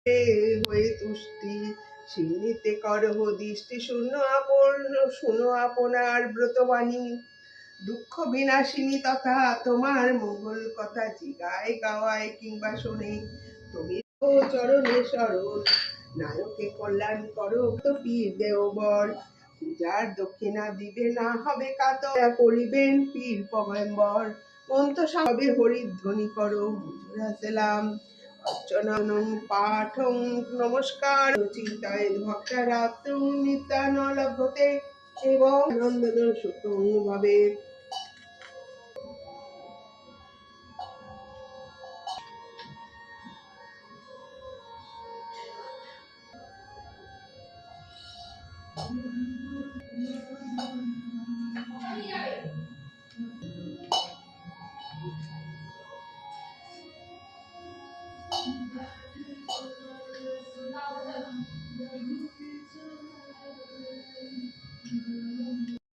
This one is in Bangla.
হয়ে তুষ্টি সিন্নিতে করহ দৃষ্টি শুনো আপনার ব্রতবাণী দুঃখ বিনাশিনী তথা তোমার মঙ্গল কথা জিগায় গাওয়ায় কিংবা শোনে তুমি ও চরণে শরণ নায়কে কল্যাণ করো তো পীর দেওবর পূজার দক্ষিণা দিবে না হবে কাতর করিবেন পীর পয়গম্বর মন্ত্র সবে হরিধ্বনি করো মুজুরা সেলাম অর্চনং পাঠং নমস্কার চিন্তায় ভক্তারাপ্তং নিত্যানলভ্যতে এবং আনন্দন সুখং ভাবে